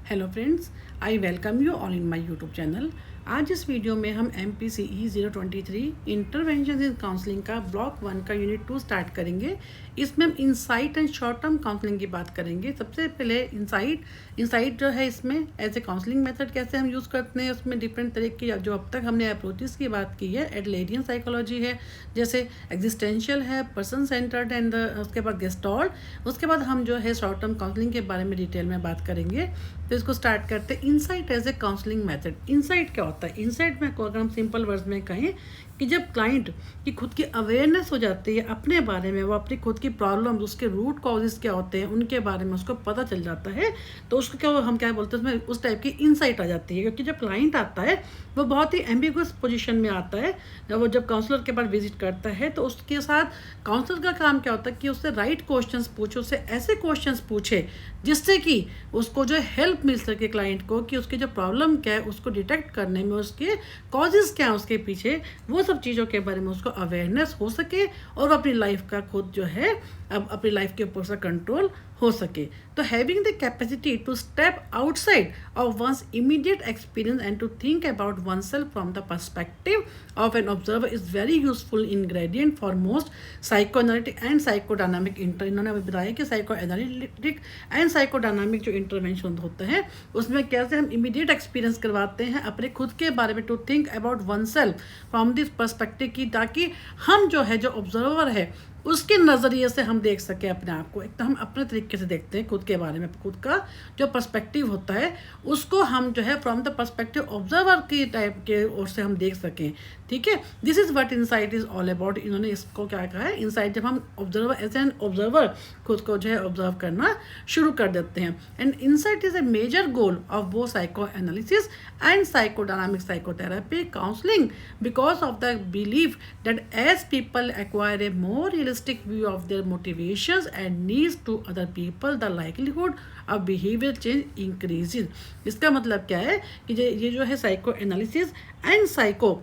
Hello friends, I welcome you all in my YouTube channel. आज इस video में हम MPCE 023 इंटरवेंशन इन counselling का ब्लॉक 1 का यूनिट 2 स्टार्ट करेंगे। इसमें हम insight and short term counselling की बात करेंगे। सबसे पहले इंसाइट जो है, इसमें एज ए काउंसलिंग मेथड कैसे हम यूज़ करते हैं। उसमें डिफरेंट तरह की जो अब तक हमने अप्रोचेस की बात की है, एडलेरियन साइकोलॉजी है, जैसे एग्जिस्टेंशियल है, पर्सन सेंटर्ड एंड उसके बाद गेस्टॉल्ट। उसके बाद हम जो है शॉर्ट टर्म काउंसलिंग के बारे में डिटेल में बात करेंगे। तो इसको स्टार्ट करते हैं। Insight as a counselling method. Insight क्या होता है? इंसाइट में अगर हम सिंपल वर्ड्स में कहें कि जब क्लाइंट की खुद की अवेयरनेस हो जाती है अपने बारे में, वो अपनी खुद की प्रॉब्लम्स, उसके रूट कॉजेज क्या होते हैं उनके बारे में उसको पता चल जाता है, तो उसको क्या हम क्या बोलते हैं, उसमें उस टाइप की इंसाइट आ जाती है। क्योंकि जब क्लाइंट आता है वो बहुत ही एम्बिगुअस पोजीशन में आता है। जब काउंसलर के पास विजिट करता है तो उसके साथ काउंसलर का काम क्या होता है कि उससे राइट क्वेश्चंस पूछे, उससे ऐसे क्वेश्चंस पूछे जिससे कि उसको जो हेल्प मिल सके क्लाइंट को, कि उसकी जो प्रॉब्लम क्या है उसको डिटेक्ट करने में, उसके कॉजेज़ क्या है उसके पीछे, वो सब चीज़ों के बारे में उसको अवेयरनेस हो सके और अपनी लाइफ का खुद जो है अब अपनी लाइफ के ऊपर से कंट्रोल हो सके। तो having the capacity to step outside of one's immediate experience and to think about oneself from the perspective of an observer is very useful ingredient for most psychoanalytic and psychodynamic इन्होंने अभी बताया कि psychoanalytic and psychodynamic जो intervention होते हैं उसमें कैसे हम इमीडिएट एक्सपीरियंस करवाते हैं अपने खुद के बारे में, to think about oneself from this perspective की, ताकि हम जो है जो ऑब्जर्वर है उसके नज़रिए से हम देख सकें अपने आप को। एक तो हम अपने तरीके से देखते हैं खुद के बारे में, खुद का जो पर्सपेक्टिव होता है उसको हम जो है फ्रॉम द पर्सपेक्टिव ऑब्जर्वर की टाइप के ओर से हम देख सकें। ठीक है, this is what insight is all about. इन्होंने इसको क्या कहा है, इनसाइट जब हम ऑब्जर्वर एज एन ऑब्जर्वर खुद को जो है ऑब्जर्व करना शुरू कर देते हैं। And insight is a major goal of both psycho analysis and psychodynamic psychotherapy counselling because of the belief that as people acquire a more realistic view of their motivations and needs to other people, the likelihood of behavior change increases। इसका मतलब क्या है कि ये जो है psycho analysis and psycho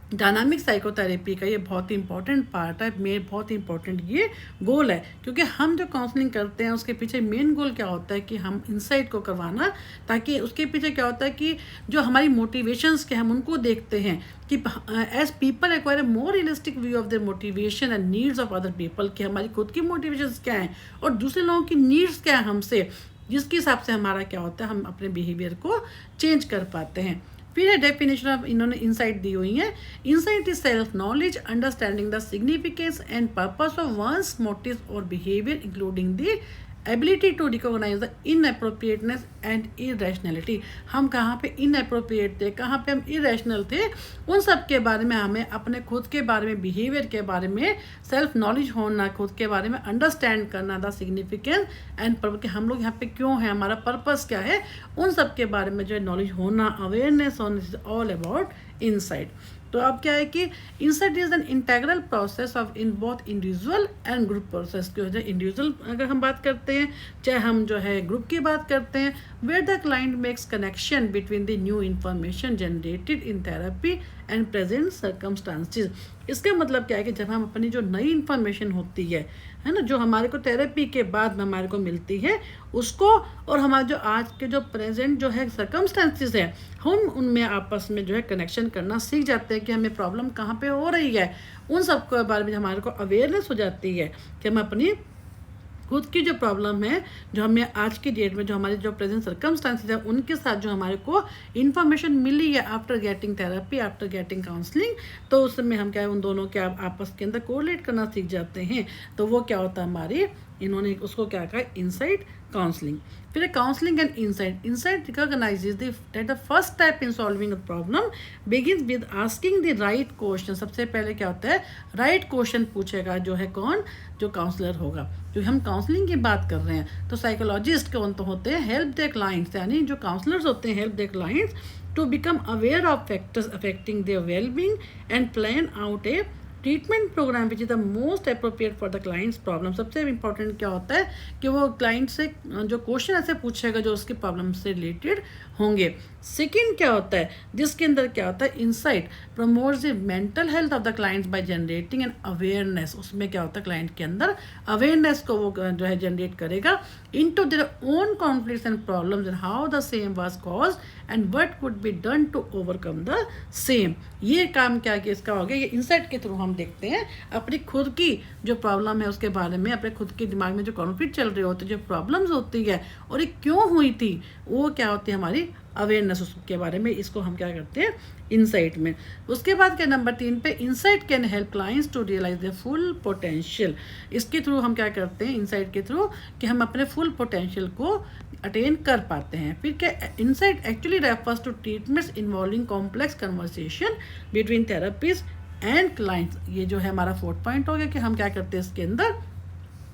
dynamic psychotherapy का ये बहुत ही इंपॉर्टेंट पार्ट है, बहुत ही इंपॉर्टेंट ये गोल है। क्योंकि हम जो काउंसलिंग करते हैं उसके पीछे मेन गोल क्या होता है कि हम इंसाइट को करवाना, ताकि उसके पीछे क्या होता है कि जो हमारी मोटिवेशंस के हम उनको देखते हैं कि as people acquire a more realistic view of their motivation and needs of other people, कि हमारी खुद की मोटिवेशंस क्या हैं और दूसरे लोगों की नीड्स क्या है हमसे, जिसके हिसाब से हमारा क्या होता है हम अपने बिहेवियर को चेंज कर पाते हैं। फिर है डेफिनेशन ऑफ, इन्होंने इंसाइट दी हुई है। Insight is self knowledge understanding the significance and purpose of one's motive और behaviour including the ability to recognise the inappropriateness and irrationality. हम कहाँ पे इनअप्रोप्रिएट थे, कहाँ पे हम इरेशनल थे, उन सब के बारे में हमें अपने खुद के बारे में, बिहेवियर के बारे में सेल्फ नॉलेज होना, खुद के बारे में अंडरस्टैंड करना, द सिग्निफिकेंस एंड कि हम लोग यहाँ पे क्यों हैं, हमारा पर्पस क्या है, उन सब के बारे में जो है नॉलेज होना, अवेयरनेस होना, इज ऑल अबाउट इनसाइट। तो अब क्या है कि insight is an integral process of in both individual and group process. की वजह इंडिविजुअल अगर हम बात करते हैं, चाहे हम जो है ग्रुप की बात करते हैं, where the client makes connection between the new information generated in therapy and present circumstances. इसका मतलब क्या है कि जब हम अपनी जो नई इंफॉर्मेशन होती है ना, जो हमारे को थेरेपी के बाद में हमारे को मिलती है उसको, और हमारे जो आज के जो प्रेजेंट जो है सर्कमस्टांसिस है, हम उनमें आपस में जो है कनेक्शन करना सीख जाते हैं कि हमें प्रॉब्लम कहाँ पे हो रही है। उन सब के बारे में हमारे को अवेयरनेस हो जाती है कि हम अपनी खुद की जो प्रॉब्लम है, जो हमें आज की डेट में जो हमारे जो प्रेजेंट सर्कमस्टांसेस है उनके साथ जो हमारे को इन्फॉर्मेशन मिली है after getting therapy, after getting counselling, तो उस समय हम क्या है उन दोनों के आपस के अंदर कोरिलेट करना सीख जाते हैं। तो वो क्या होता है हमारी, इन्होंने उसको क्या कहा, इनसाइट काउंसलिंग। फिर counselling and insight. Insight recognises that the first step in solving the problem begins with asking the right question. सबसे पहले क्या होता है, राइट क्वेश्चन पूछेगा जो है कौन, जो काउंसलर होगा। जो हम काउंसलिंग की बात कर रहे हैं तो साइकोलॉजिस्ट कौन तो होते हैं, हेल्प द क्लाइंट्स, यानी जो काउंसलर्स होते हैं help the clients to become aware of factors affecting their wellbeing and plan out a treatment programme which is the most appropriate for the clients problem. सबसे important क्या होता है कि वो क्लाइंट से जो क्वेश्चन ऐसे पूछेगा जो उसकी प्रॉब्लम से रिलेटेड होंगे। सेकंड क्या होता है, जिसके अंदर क्या होता है, insight promotes the mental health of the clients by generating an awareness. उसमें क्या होता है, क्लाइंट के अंदर अवेयरनेस को वो जो है जनरेट करेगा into their own conflicts and problems and how the same was caused and what could be done to overcome the same. ये काम क्या कि इसका हो गया, ये इंसाइट के थ्रू हम देखते हैं अपनी खुद की जो प्रॉब्लम है उसके बारे में, अपने खुद के दिमाग में जो कॉन्फ्लिक्ट चल रहे होते हैं, जो प्रॉब्लम्स होती है और ये क्यों हुई थी, वो क्या होती है हमारी अवेयरनेस उसके बारे में। इसको हम क्या करते हैं, इंसाइट में। उसके बाद क्या नंबर 3 पे, insight can help clients to realise the full potential. इसके थ्रू हम क्या करते हैं, इंसाइट के थ्रू, कि हम अपने फुल पोटेंशियल को अटेन कर पाते हैं। फिर क्या, insight actually refers to treatments involving complex conversation between therapist and clients. ये जो है हमारा 4th पॉइंट हो गया कि हम क्या करते हैं इसके अंदर,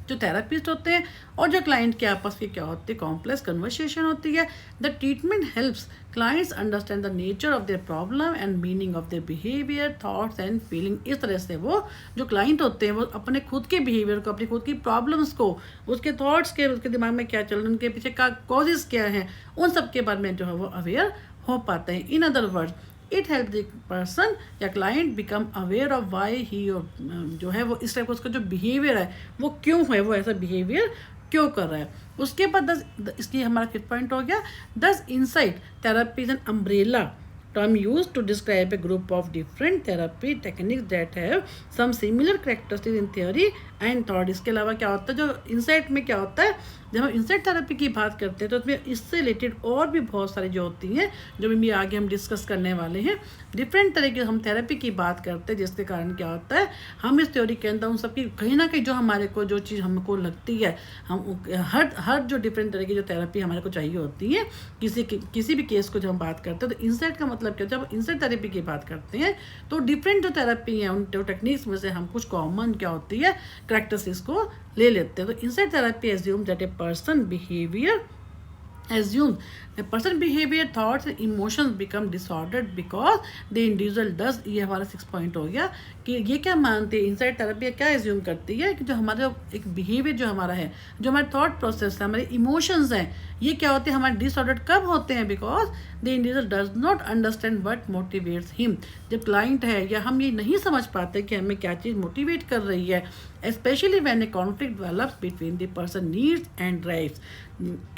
जो थेरेपिस्ट होते हैं और जो क्लाइंट के आपस की क्या होती है, कॉम्प्लेक्स कन्वर्सेशन होती है। The treatment helps clients understand the nature of their problem and meaning of their behaviour, thoughts and feeling. इस तरह से वो जो क्लाइंट होते हैं वो अपने खुद के बिहेवियर को, अपनी खुद की प्रॉब्लम्स को, उसके थॉट्स के, उसके दिमाग में क्या चल रहा है, उनके पीछे का कॉजेज़ क्या हैं, उन सब के बारे में जो है वो अवेयर हो पाते हैं। In other words, it help the person या client become aware of why he, जो है वो इस टाइप का उसका जो बिहेवियर है वो क्यों है, वो ऐसा बिहेवियर क्यों कर रहा है। उसके बाद इसकी हमारा 5th पॉइंट हो गया, दस insight therapy is an umbrella term used to describe a group of different therapy techniques that have some similar characteristics in theory and thought। इसके अलावा क्या होता है, जो इंसाइट में क्या होता है, जब हम इंसाइट थेरेपी की बात करते हैं तो उसमें इससे रिलेटेड और भी बहुत सारी जो होती हैं, जो भी आगे हम डिस्कस करने वाले हैं। डिफरेंट तरह की हम थेरेपी की बात करते हैं, जिसके कारण क्या होता है, हम इस थ्योरी के अंदर उन सबकी कहीं ना कहीं जो हमारे को जो चीज़ हमको लगती है, हम हर जो डिफरेंट तरह की जो थेरेपी हमारे को चाहिए होती है किसी भी केस को जब हम बात करते हैं, तो इंसाइट का मतलब क्या, जब इंसाइट थेरेपी की बात करते हैं तो डिफरेंट जो थेरेपी है उन टेक्निक्स में से हम कुछ कॉमन क्या होती है करैक्टरिस्टिक्स को ले लेते हैं। तो insight therapy assume that a person behaviour thoughts and emotions become disordered because the individual does। ये हमारा 6 पॉइंट हो गया कि ये क्या मानते हैं, इंसाइट थेरेपी क्या एज्यूम करती है कि जो हमारा एक बिहेवियर जो हमारा है, जो हमारे थॉट प्रोसेस है, हमारे इमोशंस हैं, ये क्या होते हैं हमारे डिसऑर्डर्ड कब होते हैं, because the individual does not understand what motivates him. जब क्लाइंट है या हम ये नहीं समझ पाते कि हमें क्या चीज़ मोटिवेट कर रही है, specially when A conflict develops between the person needs and drives.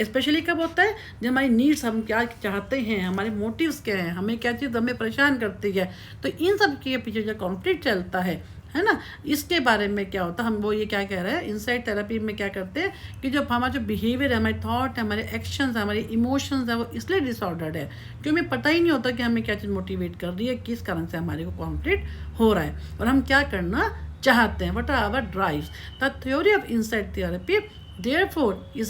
Specially कब होता है, जब हमारी नीड्स, हम क्या चाहते हैं, हमारे मोटिव्स क्या हैं, हमें क्या चीज़ हमें परेशान करती है, तो इन सब के पीछे जो कॉन्फ्लिक्ट चलता है ना, इसके बारे में क्या होता है, हम वो ये क्या कह रहे हैं, इंसाइट थेरेपी में क्या करते हैं कि जो हमारा जो बिहेवियर है, हमारे थॉट है, हमारे एक्शंस है, हमारे इमोशंस है, वो इसलिए डिसऑर्डर्ड है क्योंकि हमें पता ही नहीं होता कि हमें क्या चीज़ मोटिवेट कर रही है, किस कारण से हमारे को कॉन्फ्लिक्ट हो रहा है और हम क्या करना चाहते हैं, what are our drives. The theory of insight therapy therefore is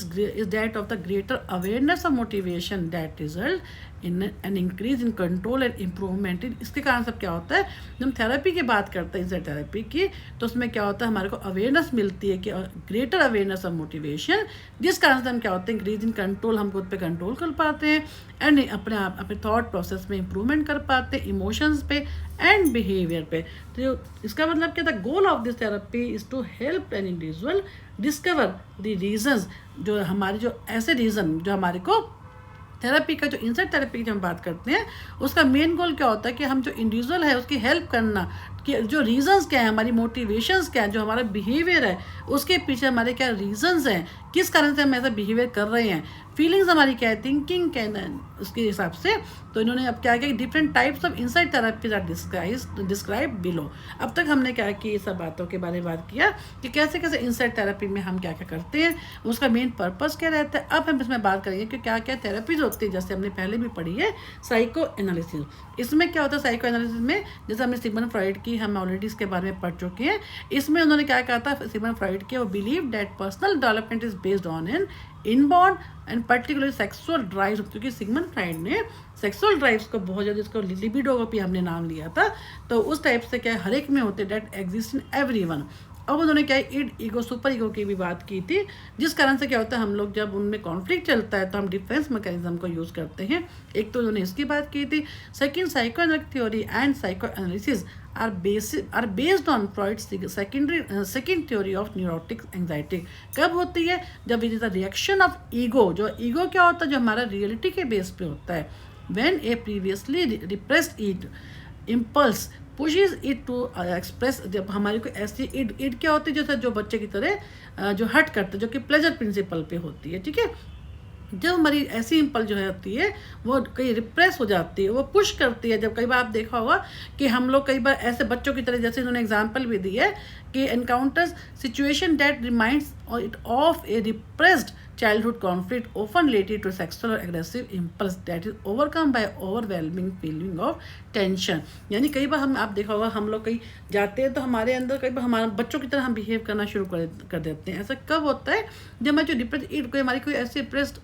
that of the greater awareness of motivation that result in an increase in control and improvement। इसके कारण सब क्या होता है, जब हम थेरेपी की बात करते हैं इंसाइट थेरेपी की, तो उसमें क्या होता है, हमारे को अवेयरनेस मिलती है कि ग्रेटर अवेयरनेस ऑफ मोटिवेशन, जिस कारण से हम क्या होते हैं, इंक्रीज इन कंट्रोल, हम खुद पे कंट्रोल कर पाते हैं एंड अपने आप अपने थॉट प्रोसेस में इंप्रूवमेंट कर पाते हैं, इमोशंस पे एंड बिहेवियर पे। तो इसका मतलब क्या था, goal of this therapy is to help an individual discover the reasons, जो हमारे जो ऐसे रीज़न जो हमारे को थेरेपी का, जो इंसाइट थेरेपी की जब हम बात करते हैं, उसका मेन गोल क्या होता है कि हम जो इंडिविजुअल है उसकी हेल्प करना, कि जो रीजंस क्या है, हमारी मोटिवेशंस क्या है, जो हमारा बिहेवियर है उसके पीछे हमारे क्या रीजंस हैं, किस कारण से हम ऐसा बिहेवियर कर रहे हैं, फीलिंग्स हमारी क्या है, थिंकिंग क्या है, उसके हिसाब से। तो इन्होंने अब क्या किया, different types of insight therapies are describe below. अब तक हमने क्या किया, ये सब बातों के बारे में बात किया कि कैसे कैसे इंसाइट थेरेपी में हम क्या क्या करते हैं, उसका मेन पर्पस क्या रहता है। अब हम इसमें बात करेंगे कि क्या क्या थेरेपीज होती है, जैसे हमने पहले भी पढ़ी है साइको एनालिसिस। इसमें क्या होता है साइको एनालिसिस में, जैसे हमने सिगमंड फ्रॉइड की हम ऑलरेडी इसके बारे में पढ़ चुके हैं। इसमें उन्होंने क्या कहा था सिगमंड फ्रॉइड के, वो believe that personal development is based on an inborn and particularly sexual drives, क्योंकि सिगमंड फ्रॉइड ने सेक्सुअल ड्राइव्स को बहुत ज़्यादा, इसको लिबिडो भी हमने नाम लिया था, तो उस टाइप से क्या हर एक में होते, डेट एग्जिस्ट इन एवरीवन। अब उन्होंने क्या इड ईगो सुपर ईगो की भी बात की थी, जिस कारण से क्या होता है, हम लोग जब उनमें कॉन्फ्लिक्ट चलता है तो हम डिफेंस मैकेनिज्म को यूज़ करते हैं। एक तो उन्होंने इसकी बात की थी। Second, psycho analytic theory and psycho analysis are based on Freud's second theory of neurotic anxiety. कब होती है? जब it is the reaction of ego. जो ईगो क्या होता है? जो हमारा रियलिटी के बेस पे होता है। When a previously repressed impulse pushes it to express. जब हमारी कोई ऐसी इड क्या होती है? जैसे जो बच्चे की तरह जो हट करते हैं, जो कि प्लेजर प्रिंसिपल पे होती है, ठीक है। जब हमारी ऐसी इम्पल जो है होती है वो कहीं रिप्रेस हो जाती है, वो पुश करती है। जब कई बार आप देखा होगा कि हम लोग कई बार ऐसे बच्चों की तरह, जैसे इन्होंने एग्जांपल भी दी है कि encounters situation that reminds it of A repressed childhood conflict often related to sexual or aggressive impulse that is overcome by overwhelming feeling of tension। यानी कई बार आप देखा होगा हम लोग कहीं जाते हैं तो हमारे अंदर कई बार हमारे बच्चों की तरह हम बिहेव करना शुरू कर देते हैं। ऐसा कब होता है? जब हमारी जो डिप्रेस कोई हमारी कोई ऐसी डिप्रेस्ड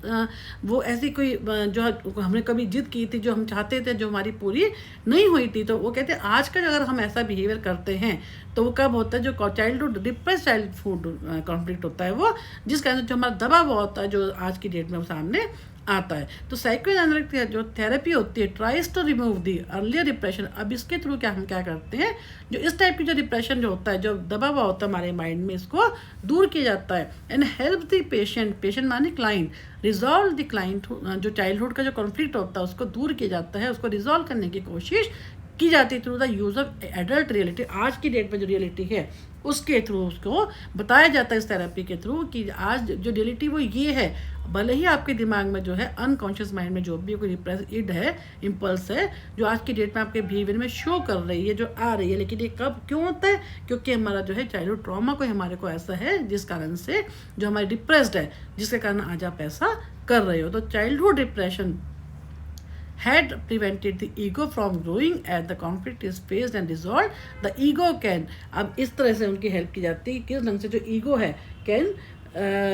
वो ऐसी कोई जो हमने कभी जिद की थी, जो हम चाहते थे, जो हमारी पूरी नहीं हुई थी, तो वो कहते हैं आज का अगर हम ऐसा बिहेवियर करते हैं तो वो कब होता है? जो चाइल्डहुड डिप्रेस चाइल्डहुड कॉन्फ्लिक्ट होता है वो, जिस कारण जो हमारा दबाव होता है, जो आज की डेट में सामने आता है। तो साइकोएनालिटिक जो थेरेपी होती है tries to remove the earlier depression. अब इसके थ्रू हम क्या करते हैं? जो इस टाइप की जो डिप्रेशन जो होता है, जो दबाव होता है हमारे माइंड में, इसको दूर किया जाता है। एंड हेल्प द पेशेंट माने क्लाइंट रिजॉल्व द क्लाइंट। जो चाइल्डहुड का जो कॉन्फ्लिक्ट होता है उसको दूर किया जाता है, उसको रिजॉल्व करने की कोशिश की जाती है through the use of adult reality. आज की डेट में जो रियलिटी है उसके थ्रू उसको बताया जाता है इस थेरेपी के थ्रू कि आज जो रियलिटी वो ये है। भले ही आपके दिमाग में जो है अनकॉन्शियस माइंड में जो भी कोई रिप्रेस इड है, इम्पल्स है, जो आज की डेट में आपके बिहेवियर में शो कर रही है, जो आ रही है, लेकिन ये कब क्यों होता है? क्योंकि हमारा जो है चाइल्डहुड ट्रॉमा कोई हमारे को ऐसा है जिस कारण से जो हमारे डिप्रेस्ड है, जिसके कारण आज आप ऐसा कर रहे हो। तो childhood depression had prevented the ego from growing as the conflict is faced and resolved, the ego can। अब इस तरह से उनकी हेल्प की जाती है, किस ढंग से जो ईगो है can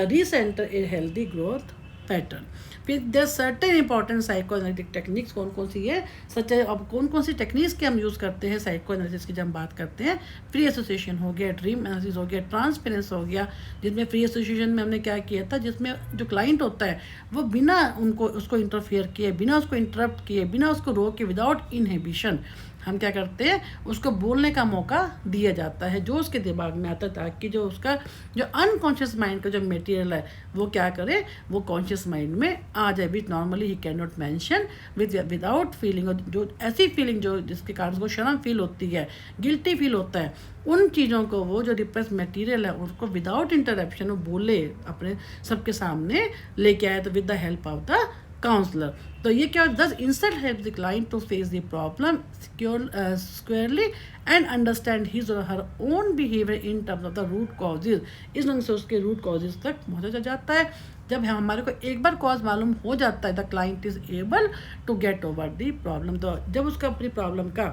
recentre a healthy growth pattern. फिर there certain important psychoanalytic techniques कौन कौन सी है? सच है, अब कौन कौन सी टेक्निक्स के हम यूज़ करते हैं साइकोएनालिसिस की जब हम बात करते हैं? फ्री एसोसिएशन हो गया, ड्रीम एनालिसिस हो गया, ट्रांसपेरेंस हो गया। जिसमें फ्री एसोसिएशन में हमने क्या किया था? जिसमें जो क्लाइंट होता है वो बिना उसको इंटरफेयर किए, बिना उसको इंटरप्ट किए, बिना उसको रोके, विदाउट इनहिबिशन हम क्या करते हैं? उसको बोलने का मौका दिया जाता है जो उसके दिमाग में आता है, ताकि जो उसका जो अनकॉन्शियस माइंड का जो मटेरियल है वो क्या करे? वो कॉन्शियस माइंड में आ जाए। विच normally he can not mention without feeling. जो ऐसी फीलिंग जो जिसके कारण उसको शर्म फील होती है, गिल्टी फील होता है, उन चीज़ों को वो जो डिप्रेस मटेरियल है उसको विदाउट इंटरप्शन वो बोले, अपने सबके सामने लेके आए, तो with the help of the counsellor. तो ये क्या? This instant help the client to face the problem squarely and understand his or her own behaviour in terms of the root causes. इस ढंग से उसके रूट कॉजेज तक पहुँचा जाता है। जब हमारे को एक बार कॉज मालूम हो जाता है, the client is able to get over the problem. तो जब उसका अपनी प्रॉब्लम का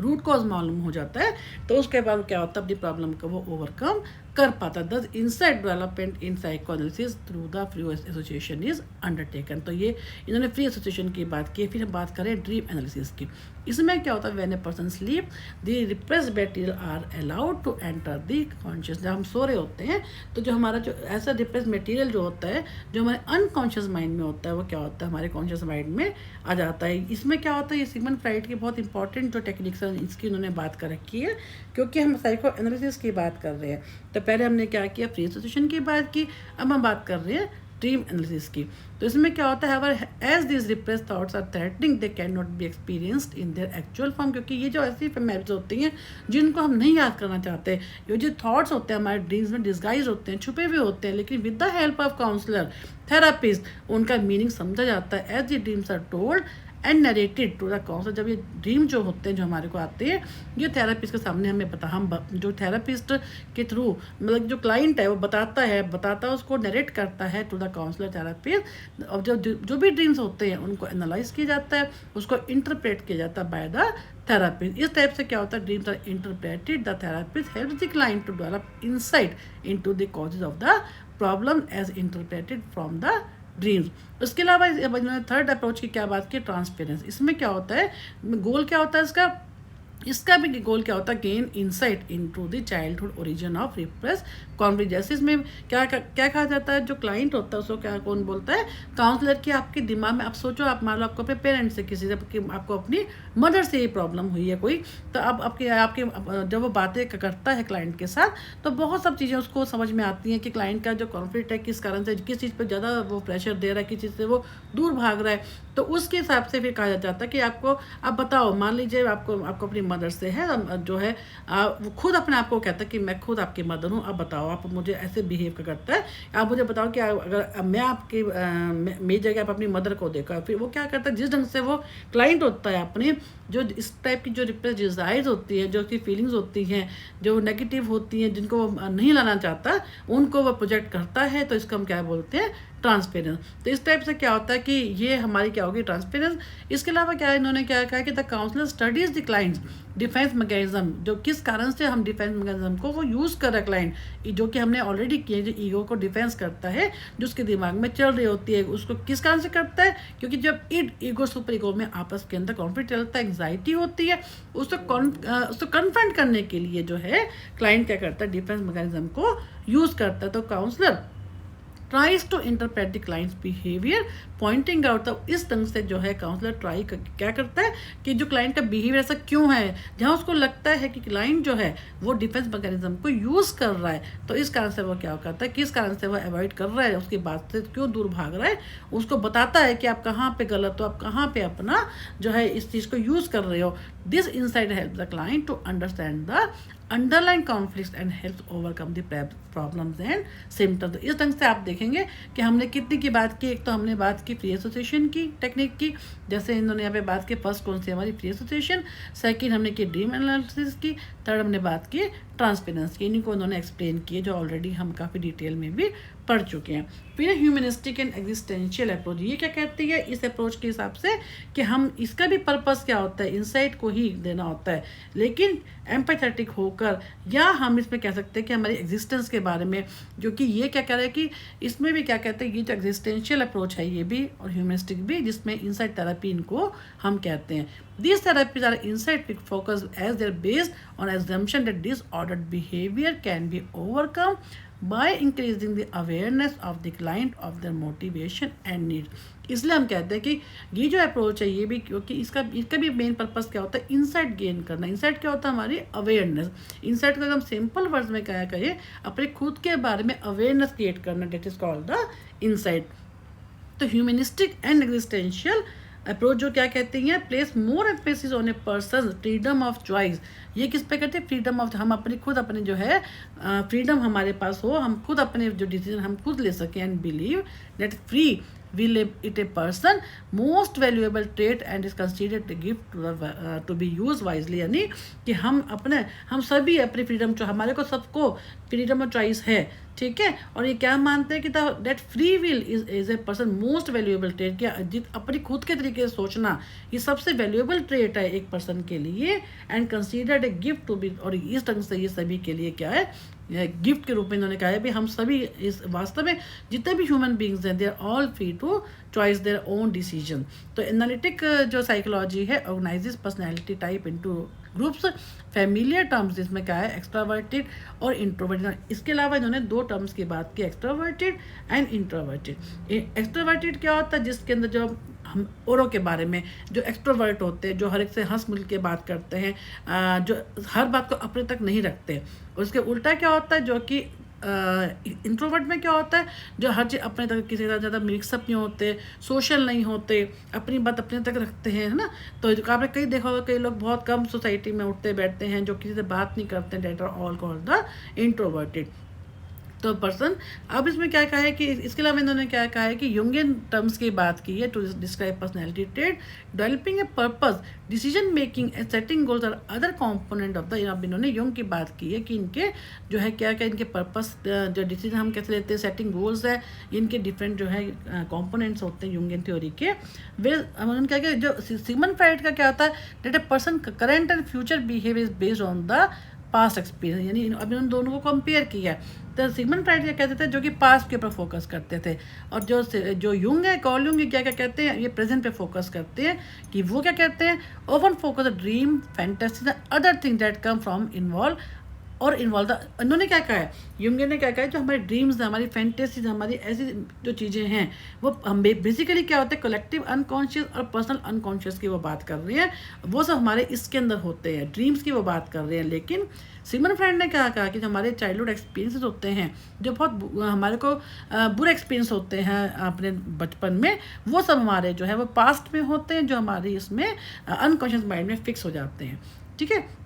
रूट कॉज मालूम हो जाता है तो उसके बाद क्या होता है? अपनी प्रॉब्लम को वो ओवरकम कर पाता है। दस insight development in psychoanalysis through the free association is undertaken. तो ये इन्होंने फ्री एसोसिएशन की बात की। फिर हम बात करें ड्रीम एनालिसिस की। इसमें क्या होता है? When a person sleep the repressed material are allowed to enter the conscious. जब हम सो रहे होते हैं तो जो हमारा जो ऐसा डिप्रेस मटेरियल जो होता है, जो हमारे अनकॉन्शियस माइंड में होता है, वो क्या होता है? हमारे कॉन्शियस माइंड में आ जाता है। इसमें क्या होता है? ये सिगमंड फ्राइड की बहुत इंपॉर्टेंट जो टेक्निक्स है इसकी उन्होंने बात कर रखी है, क्योंकि हम साइको एनालिसिस की बात कर रहे हैं। तो पहले हमने क्या किया? फ्री एसोसिएशन की बात की। अब हम बात कर रहे हैं ड्रीम एनालिसिस की। तो इसमें क्या होता है? As this repress thoughts are threatening they can not be experienced in their actual form. क्योंकि ये जो ऐसी मेमोरीज होती हैं जिनको हम नहीं याद करना चाहते, ये जो थॉट्स होते हैं हमारे ड्रीम्स में डिस्गाइज होते हैं, छुपे हुए होते हैं, लेकिन with the help of counsellor therapist उनका मीनिंग समझा जाता है। As the dreams are told and narrated to the counsellor. जब ये ड्रीम जो होते हैं जो हमारे को आते हैं, ये थेरापिस्ट के सामने हमें हम जो थेरापिस्ट के थ्रू मतलब जो क्लाइंट है वो बताता है उसको नरेट करता है टू द काउंसलर थेरापिस्ट। और जो भी ड्रीम्स होते हैं उनको एनालाइज किया जाता है, उसको इंटरप्रेट किया जाता है बाय द थेरापिस्ट। इस टाइप से क्या होता है? Dreams are interpreted, the therapist helps the client to develop insight into the causes of the problem as interpreted from the dreams. उसके अलावा इन्होंने थर्ड अप्रोच की क्या बात की? ट्रांसपेरेंस। इसमें क्या होता है? गोल क्या होता है इसका? इसका भी गोल क्या होता है, gain insight into the childhood origin of repress conflict. जैसे इसमें क्या क्या कहा जाता है, जो क्लाइंट होता है उसको क्या कौन बोलता है, काउंसलर की आपके दिमाग में, आप सोचो आप मान लो आपको अपने पेरेंट्स से, किसी से आपको अपनी मदर से ये प्रॉब्लम हुई है कोई, तो अब आपके आपके जब वो बातें करता है क्लाइंट के साथ, तो बहुत सब चीज़ें उसको समझ में आती हैं कि क्लाइंट का जो कॉन्फ्लिक्ट है किस कारण से, किस चीज़ पर ज़्यादा वो प्रेशर दे रहा है, किस चीज़ से वो दूर भाग रहा है। तो उसके हिसाब से फिर कहा जाता है कि आपको, आप बताओ, मान लीजिए आपको आपको अपनी मदर से है जो है, वो खुद अपने आप को कहता है कि मैं खुद आपकी मदर हूँ, अब बताओ आप मुझे ऐसे बिहेव करता है, आप मुझे बताओ कि अगर मैं आपकी मेरी जगह आप अपनी मदर को देखा, फिर वो क्या करता है, जिस ढंग से वो क्लाइंट होता है अपने जो इस टाइप की जो रिप्रेस डिज़ायर्स होती है, जो उसकी फीलिंग्स होती हैं, जो नेगेटिव होती हैं, जिनको वो नहीं लाना चाहता, उनको वो प्रोजेक्ट करता है। तो इसको हम क्या बोलते हैं, ट्रांसपेरेंस। तो इस टाइप से क्या होता है कि ये हमारी क्या होगी, ट्रांसपेरेंस। इसके अलावा क्या इन्होंने क्या कहा कि the counsellor studies the clients defence mechanism, जो किस कारण से हम डिफेंस मैकेनिज्म को वो यूज़ कर रहा है क्लाइंट, जो कि हमने ऑलरेडी किया, जो ईगो को डिफेंस करता है, जो उसके दिमाग में चल रही होती है, उसको किस कारण से करता है, क्योंकि जब ईगो सुपर ईगो में आपस के अंदर कॉन्फ्लिक्ट चलता है, एंग्जाइटी होती है, उसको कन्फ्रंट करने के लिए जो है क्लाइंट क्या करता है, डिफेंस मैकेनिज्म को यूज़ करता है। तो counsellor tries to interpret the clients behaviour pointing out, तो इस ढंग से जो है काउंसलर क्या करता है कि जो क्लाइंट का बिहेवियर ऐसा क्यों है, जहाँ उसको लगता है कि क्लाइंट जो है वो डिफेंस मैकेनिज्म को यूज़ कर रहा है, तो इस कारण से वो क्या करता है, किस कारण से वो अवॉइड कर रहा है, उसकी बात से क्यों दूर भाग रहा है, उसको बताता है कि आप कहाँ पे गलत हो, आप कहाँ पे अपना जो है इस चीज़ को यूज़ कर रहे हो। This insight help the client to understand the underline conflict and help overcome the problems and symptoms. इस ढंग से आप देखेंगे कि हमने कितनी की बात की, एक तो हमने बात की फ्री एसोसिएशन की टेक्निक की, जैसे इन्होंने यहाँ पे बात की फर्स्ट कौन सी हमारी फ्री एसोसिएशन, सेकंड हमने की ड्रीम एनालिसिस की, थर्ड हमने बात की ट्रांसपेरेंस की। इन्हीं को उन्होंने एक्सप्लेन किए जो ऑलरेडी हम काफ़ी डिटेल में भी पढ़ चुके हैं। फिर ह्यूमनिस्टिक एंड एग्जिस्टेंशियल अप्रोच, ये क्या कहती है इस अप्रोच के हिसाब से कि हम इसका भी पर्पस क्या होता है, इंसाइट को ही देना होता है, लेकिन एम्पैथेटिक होकर, या हम इसमें कह सकते हैं कि हमारी एग्जिस्टेंस के बारे में, जो कि ये क्या कह रहा है कि इसमें भी क्या कहते हैं, ये जो एग्जिस्टेंशियल अप्रोच है ये भी, और ह्यूमनिस्टिक भी, जिसमें इंसाइट थेरेपी इनको हम कहते हैं। These therapies are insight focused as they're based on assumption that disordered behavior can be overcome by increasing the awareness of the client of their motivation and need। इसलिए हम कहते हैं कि ये जो अप्रोच है ये भी, क्योंकि इसका भी मेन पर्पस क्या होता है, इंसाइट गेन करना। इंसाइट क्या होता है, हमारी अवेयरनेस। इंसाइट को एकदम सिंपल वर्ड्स में क्या कहें, अपने खुद के बारे में अवेयरनेस क्रिएट करना, that is called the insight. तो ह्यूमनिस्टिक एंड एग्जिस्टेंशियल अप्रोच जो क्या कहती हैं, place more emphasis on a person freedom of choice. ये किस पे कहते हैं, फ्रीडम ऑफ, हम अपने जो है फ्रीडम हमारे पास हो, हम खुद अपने जो डिसीजन हम खुद ले सकें, and believe that free will it a person most valuable trait and is considered a gift to be used wisely। यानी कि हम सभी अपनी फ्रीडम, जो हमारे को सबको फ्रीडम ऑफ चॉइस है, ठीक है, और ये क्या मानते हैं कि that free will is a person most valuable trait, क्या अपनी खुद के तरीके से सोचना ये सबसे वैल्यूएबल ट्रेट है एक पर्सन के लिए, and considered a gift to be, और इस ढंग से ये सभी के लिए क्या है, गिफ्ट के रूप में इन्होंने कहा है भी हम सभी इस वास्तव में जितने भी ह्यूमन बींग्स हैं, they are all free to choice their own decision. तो एनालिटिक जो साइकोलॉजी है organises personality type into groups, familiar terms जिसमें क्या है एक्सट्रावर्टेड और इंट्रोवर्टेड। इसके अलावा इन्होंने दो टर्म्स की बात की, एक्सट्रावर्टेड एंड इंट्रोवर्टेड। एक्सट्रावर्टेड क्या होता है, जिसके अंदर जो हम औरों के बारे में, जो एक्सट्रोवर्ट होते हैं, जो हर एक से हंस मिल के बात करते हैं, जो हर बात को अपने तक नहीं रखते। उसके उल्टा क्या होता है, जो कि इंट्रोवर्ट में क्या होता है, जो हर चीज़ अपने तक, किसी के साथ ज़्यादा मिक्सअप नहीं होते, सोशल नहीं होते, अपनी बात अपने तक रखते हैं, है ना। तो आपने कई देखा होगा, कई लोग बहुत कम सोसाइटी में उठते बैठते हैं, जो किसी से बात नहीं करते हैं, that are all called the introverted तो पर्सन। अब इसमें क्या कहा है कि इसके अलावा इन्होंने क्या कहा है कि यूंगियन टर्म्स की बात की है to describe personality trait, developing a purpose, decision making and setting goals और अदर कॉम्पोनेंट ऑफ द। अब इन्होंने यूंग की बात की है कि इनके जो है क्या क्या इनके पर्पस, जो डिसीजन हम कैसे लेते हैं, सेटिंग गोल्स है, इनके डिफरेंट जो है कॉम्पोनेंट्स होते हैं यूंगियन थ्योरी के। वे उन्होंने क्या किया, जो सिगमंड फ्राइड का क्या होता है, that a person current and future behaviour is based on the past experience, यानी अभी उन दोनों को कंपेयर किया। तो सिगमंड फ्राइड क्या कहते थे, जो कि पास्ट के ऊपर फोकस करते थे, और जो युंग है, कार्ल युंग, ये क्या क्या कहते हैं, ये प्रेजेंट पे फोकस करते हैं। कि वो क्या कहते हैं, oven focus dream fantasy other thing that come from involve और इन्वॉल्व। इन्होंने क्या कहा है, युंग ने क्या कहा है, जो हमारे ड्रीम्स हैं, हमारी फैंटेसीज, हमारी ऐसी जो चीज़ें हैं, वो हम बेसिकली क्या होते हैं, कलेक्टिव अनकॉन्शियस और पर्सनल अनकॉन्शियस की वो बात कर रहे हैं। वो सब हमारे इसके अंदर होते हैं, ड्रीम्स की वो बात कर रहे हैं। लेकिन सिगमंड फ्राइड ने क्या कहा कि जो हमारे चाइल्डहुड एक्सपीरियंसेस होते हैं, जो बहुत हमारे को बुरे एक्सपीरियंस होते हैं अपने बचपन में, वो सब हमारे जो है वो पास्ट में होते हैं, जो हमारी इसमें अनकॉन्शियस माइंड में फिक्स हो जाते हैं। ठीक है।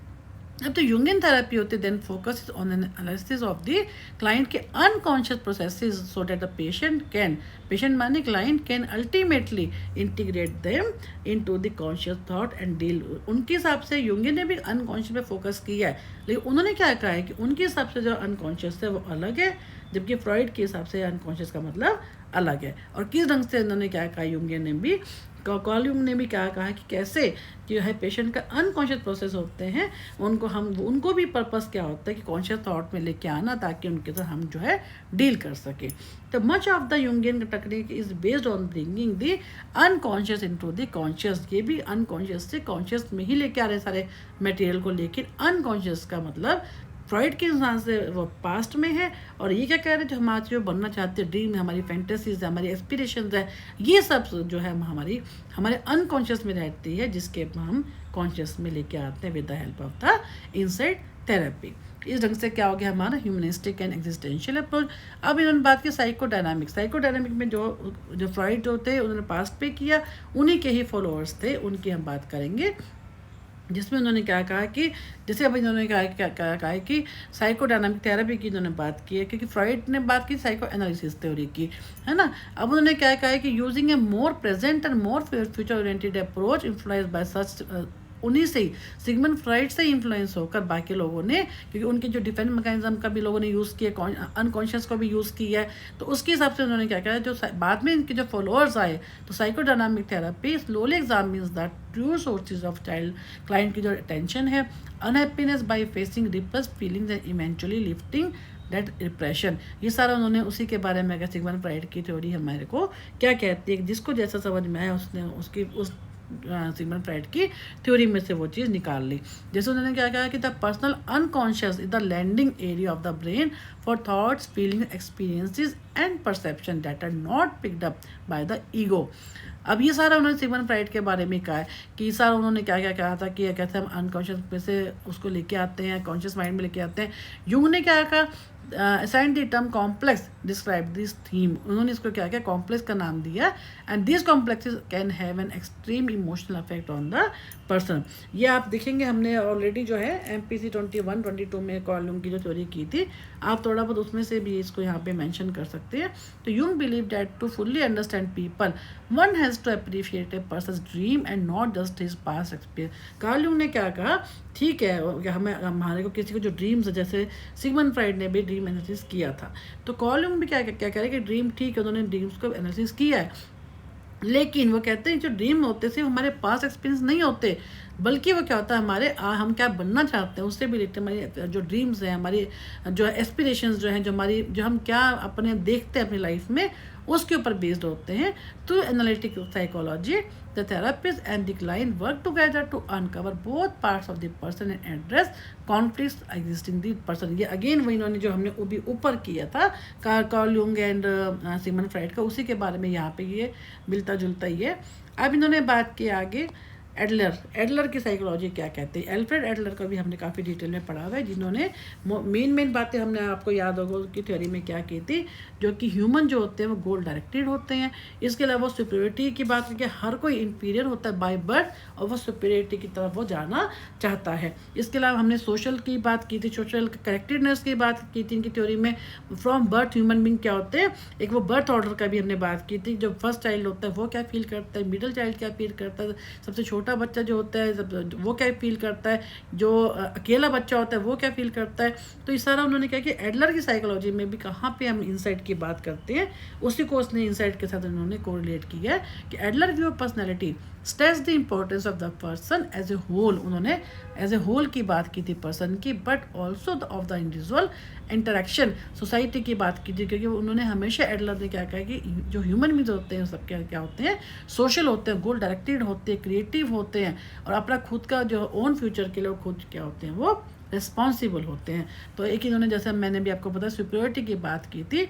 अब तो यूंगियन थेरेपी होती है, then focus on an analysis of the client के unconscious processes so that the patient माने client can ultimately integrate them into the conscious thought and deal. उनके हिसाब से यूंगियन ने भी अनकॉन्शियस पे फोकस किया है, लेकिन उन्होंने क्या कहा है कि उनके हिसाब से जो अनकॉन्शियस है वो अलग है, जबकि फ्रॉइड के हिसाब से अनकॉन्शियस का मतलब अलग है। और किस ढंग से उन्होंने क्या कहा, यूंगियन ने भी, कार्ल युंग ने भी क्या कहा कि कैसे जो है पेशेंट का अनकॉन्शियस प्रोसेस होते हैं, उनको भी पर्पस क्या होता है कि कॉन्शियस थॉट में लेके आना, ताकि उनके साथ हम जो है डील कर सकें। तो much of the Jungian technique is based on bringing the unconscious into the conscious. ये भी अनकॉन्शियस से कॉन्शियस में ही लेके आ रहे सारे मटेरियल को, लेकिन अनकॉन्शियस का मतलब फ्रॉइड के हिसाब से वो पास्ट में है। और ये क्या कह रहे हैं, जो हमारे जो बनना चाहते हैं, ड्रीम है, हमारी फैंटेसीज है, हमारी एस्पिरेशंस है, ये सब जो है हमारे अनकॉन्शियस में रहती है, जिसके हम कॉन्शियस में लेके आते हैं with the help of the insight therapy. इस ढंग से क्या हो गया हमारा ह्यूमनिस्टिक एंड एग्जिस्टेंशियल अप्रोच। अब इन्होंने बात की साइकोडायनामिक में जो फ्रॉइड जो थे उन्होंने पास्ट पे किया, उन्हीं के ही फॉलोअर्स थे, उनकी हम बात करेंगे, जिसमें उन्होंने क्या कहा कि जैसे अभी इन्होंने कहा है कि साइकोडायनामिक थेरेपी की इन्होंने बात की है, क्योंकि फ्रॉइड ने बात की साइको एनालिसिस थ्योरी की, है ना। अब उन्होंने क्या कहा है कि using A more present and more future oriented approach influenced by सच, उन्हीं से ही सिगमंड फ्रॉइड से इन्फ्लुएंस होकर बाकी लोगों ने, क्योंकि उनके जो डिफेंस मैकेनिज्म का भी लोगों ने यूज़ किया, अनकॉन्शियस को भी यूज़ किया है, तो उसके हिसाब से उन्होंने क्या कहा, जो बाद में इनके जो फॉलोअर्स आए, तो psychodynamic therapy slowly examines the true sources of child client की जो टेंशन है, unhappiness by facing repressed feelings and eventually lifting that repression. ये सारा उन्होंने उसी के बारे में, अगर सिगमंड फ्रॉइड की थ्योरी हमारे को क्या कहती है, जिसको जैसा समझ में आया उसने उस सिगमंड फ्रॉइड की थ्योरी में से वो चीज़ निकाल ली। जैसे उन्होंने क्या कहा कि the personal unconscious is the landing area of the brain for thoughts, feelings, experiences and perception that are not picked up by the ego. अब ये सारा उन्होंने सिगमंड फ्रॉइड के बारे में कहा है कि सारा उन्होंने क्या क्या कहा था कि कैसे हम अनकॉन्शियस में से उसको लेके आते हैं, कॉन्शियस माइंड में लेके आते हैं। यूंग ने क्या कहा, assign the term complex describe this theme. उन्होंने इसको क्या किया, कॉम्प्लेक्स का नाम दिया, and this complexes can have an extreme emotional effect on the person. ये आप देखेंगे, हमने ऑलरेडी जो है MPC 21-22 में कार्ल युंग की जो थ्योरी की थी, आप थोड़ा बहुत उसमें से भी इसको यहाँ पे मेंशन कर सकते हैं। तो Jung believe that to fully understand people one has to appreciate a person's dream and not just his past experience. Carl Jung ने क्या कहा, ठीक है हमारे को किसी को जो ड्रीम्स है, जैसे सिगमंड फ्रॉइड ने भी ड्रीम एनालिसिस किया था, तो कार्ल युंग भी क्या कह रहे हैं कि ड्रीम ठीक है, उन्होंने ड्रीम्स को एनालिसिस किया है, लेकिन वो कहते हैं जो ड्रीम होते सिर्फ हमारे पास एक्सपीरियंस नहीं होते, बल्कि वो क्या होता है हमारे हम क्या बनना चाहते हैं उससे भी रिलेटेड, हमारी जो ड्रीम्स हैं, हमारी जो एस्पिरेशंस जो हैं, जो हम क्या अपने देखते हैं अपनी लाइफ में, उसके ऊपर बेस्ड होते हैं। तो analytic psychology, the therapist and the client work together to uncover both parts of the person and address conflicts existing the person. ये अगेन वही इन्होंने जो हमने भी ऊपर किया था Carl Jung and Sigmund Freud का, उसी के बारे में यहाँ पे ये मिलता जुलता ही है। अब इन्होंने बात की आगे एडलर की साइकोलॉजी क्या कहते हैं। एल्फ्रेड एडलर को भी हमने काफ़ी डिटेल में पढ़ा हुआ है, जिन्होंने मेन बातें हमने आपको याद होगा उनकी थ्योरी में क्या की थी, जो कि ह्यूमन जो होते हैं वो गोल डायरेक्टेड होते हैं। इसके अलावा सुपीरियरिटी की बात करके हर कोई इंफीरियर होता है बाय बर्थ, और वो सुपीरियरिटी की तरफ वो जाना चाहता है। इसके अलावा हमने सोशल की बात की थी, सोशल करेक्टेडनेस की बात की थी इनकी थ्योरी में। फ्रॉम बर्थ ह्यूमन बींग क्या होते हैं, एक वो बर्थ ऑर्डर का भी हमने बात की थी, जो फर्स्ट चाइल्ड होता है वो क्या फील करता है, मिडिल चाइल्ड क्या फील करता है, सबसे छोटा छोटा बच्चा जो होता है वो क्या फील करता है, जो अकेला बच्चा होता है वो क्या फील करता है। तो इस सारा उन्होंने क्या कि एडलर की साइकोलॉजी में भी कहाँ पे हम इंसाइट की बात करते हैं, उसी को उसने इंसाइट के साथ उन्होंने कोरिलेट किया है कि Adler view of personality stress the importance of the person as a whole. उन्होंने एज ए होल की बात की थी पर्सन की, but also of the individual interaction, society की बात की थी, क्योंकि उन्होंने हमेशा एडलर ने क्या कहा कि जो ह्यूमन बींग्स होते हैं सब क्या होते हैं, सोशल होते हैं, गोल डायरेक्टेड होते हैं, क्रिएटिव होते हैं, और अपना खुद का जो ओन फ्यूचर के लिए खुद क्या होते हैं वो रिस्पॉन्सिबल होते हैं। तो एक इन्होंने जैसे मैंने भी आपको बताया सुपीरियरिटी की बात की थी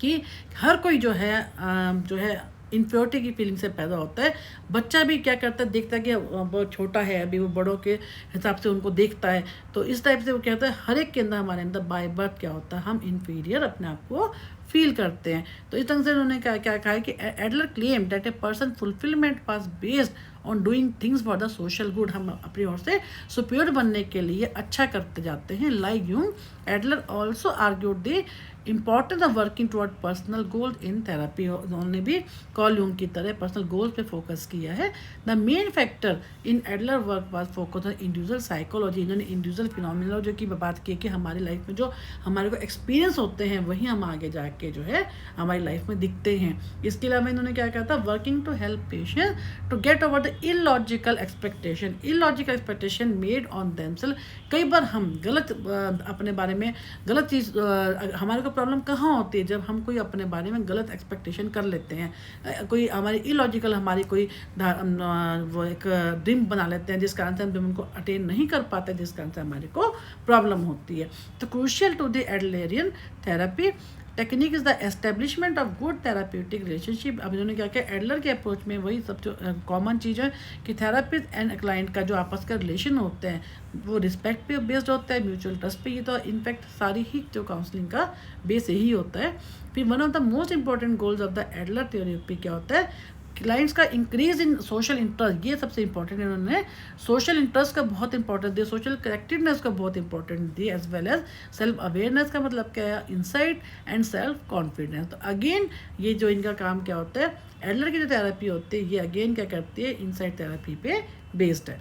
कि हर कोई जो है इन्फ्योरिटी की फीलिंग से पैदा होता है। बच्चा भी क्या करता है, देखता है कि बहुत छोटा है अभी, वो बड़ों के हिसाब से उनको देखता है, तो इस टाइप से वो क्या होता है, हर एक के अंदर हमारे अंदर बाय बर्थ क्या होता है, हम इन्फीरियर अपने आप को फील करते हैं। तो इस ढंग से उन्होंने क्या कहा है कि Adler claim that a person fulfilment was based on doing things for the social good. हम अपनी ओर से सुपीरियर बनने के लिए अच्छा करते जाते हैं। Like Jung, Adler also argued the importance of working toward personal goals in therapy. उन्होंने भी कॉल यूंग की तरह पर्सनल गोल्स पे फोकस किया है। The main factor in Adler work was focus on individual psychology. इन्होंने इंडिविजुअल फिनोमिनोलॉजी की बात की कि हमारी लाइफ में जो हमारे को एक्सपीरियंस होते हैं वही हम आगे जाके जो है हमारी लाइफ में दिखते हैं। इसके अलावा इन्होंने क्या कहा था, working to help patient to get over the illogical expectation made on themself. कई बार हम गलत अपने बारे में गलत चीज़, हमारे को प्रॉब्लम कहाँ होती है, जब हम कोई अपने बारे में गलत एक्सपेक्टेशन कर लेते हैं, कोई हमारी इलॉजिकल हमारी कोई वो एक ड्रीम बना लेते हैं जिस कारण से हम उनको अटेन नहीं कर पाते, जिस कारण से हमारे को प्रॉब्लम होती है। तो crucial to the Adlerian therapy technique is the establishment of good therapeutic relationship. अब इन्होंने क्या किया, एडलर के अप्रोच में वही सबसे कॉमन चीज़ है कि थेरापिस्ट एंड क्लाइंट का जो आपस का रिलेशन होते हैं वो रिस्पेक्ट पे बेस्ड होता है, म्यूचुअल ट्रस्ट पे। ये तो इनफैक्ट सारी ही जो काउंसलिंग का बेस यही होता है। फिर one of the most important goals of the Adler theory क्या होता है, क्लाइंट्स का इंक्रीज इन सोशल इंटरेस्ट। ये सबसे इंपॉर्टेंट है, उन्होंने सोशल इंटरेस्ट का बहुत इंपॉर्टेंस दिया, सोशल करेक्टेडनेस का बहुत इंपॉर्टेंस दिया, as well as self awareness का मतलब क्या है, इंसाइट एंड सेल्फ कॉन्फिडेंस। तो अगेन ये जो इनका काम क्या होता है, एडलर की जो थेरेपी होती है ये अगेन क्या करती है, इंसाइट थेरेपी पे बेस्ड है।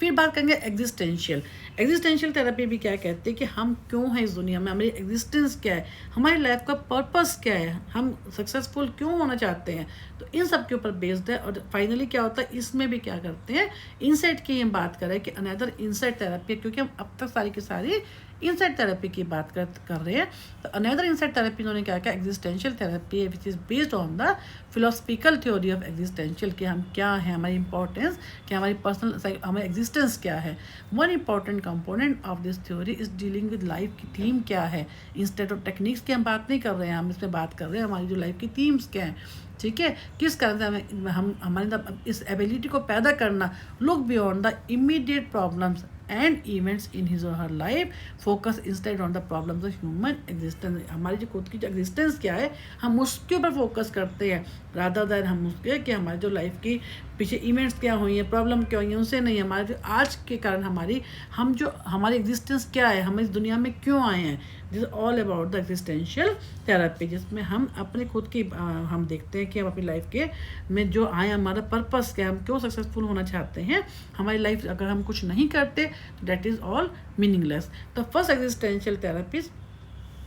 फिर बात करेंगे एग्जिस्टेंशियल थेरेपी भी क्या कहती है कि हम क्यों हैं इस दुनिया में, हमारी एग्जिस्टेंस क्या है, हमारी लाइफ का पर्पस क्या है, हम सक्सेसफुल क्यों होना चाहते हैं। तो इन सब के ऊपर बेस्ड है। और फाइनली क्या होता है, इसमें भी क्या करते हैं, इंसाइट की हम बात करें कि अनदर इंसाइट थेरेपी, क्योंकि हम अब तक सारी की सारी इंसाइट थेरेपी की बात कर रहे हैं। तो अनदर इंसाइट थेरेपी उन्होंने क्या कहा, एग्जिस्टेंशियल थेरेपी है which is based on the philosophical theory of existential, कि हम क्या हैं, हमारी इंपॉर्टेंस क्या, हमारी पर्सनल हमारी एग्जिस्टेंस क्या है। One important component of this theory is dealing with life की थीम क्या है। इंस्टेड ऑफ टेक्निक्स की हम बात नहीं कर रहे हैं, हम इसमें बात कर रहे हैं हमारी जो लाइफ की थीम्स क्या हैं, ठीक है, किस कारण से हम हमारे अंदर इस एबिलिटी को पैदा करना, look beyond the immediate problems and events in his or her life, focus instead on the problems of human existence. हमारी जो खुद की जो एग्जिस्टेंस क्या है हम उसके ऊपर फोकस करते हैं, रादर दैन हम उसके कि हमारी जो लाइफ की पीछे इवेंट्स क्या हुई हैं, प्रॉब्लम क्या हुई हैं, उनसे नहीं, हमारे जो आज के कारण हमारी एग्जिस्टेंस क्या है, हम इस दुनिया में क्यों आए हैं। This is all about the existential therapy, जिसमें हम अपने खुद की हम देखते हैं कि हम अपनी लाइफ के में जो आए, हमारा पर्पस क्या है, हम क्यों सक्सेसफुल होना चाहते हैं। हमारी लाइफ अगर हम कुछ नहीं करते तो that is all meaningless. The first existential therapies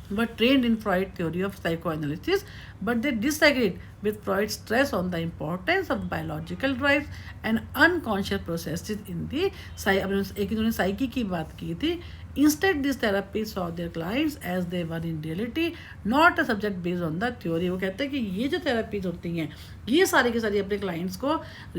were trained in Freud theory of psychoanalysis, but they disagreed with Freud's stress on the importance of biological drives and unconscious processes in the एक इन्होंने psyche की बात की थी। Instead, these therapists saw their clients as they were in reality, not a subject based on the theory। वो कहते हैं कि ये जो थेरेपीज होती हैं ये सारी की सारी अपने क्लाइंट्स को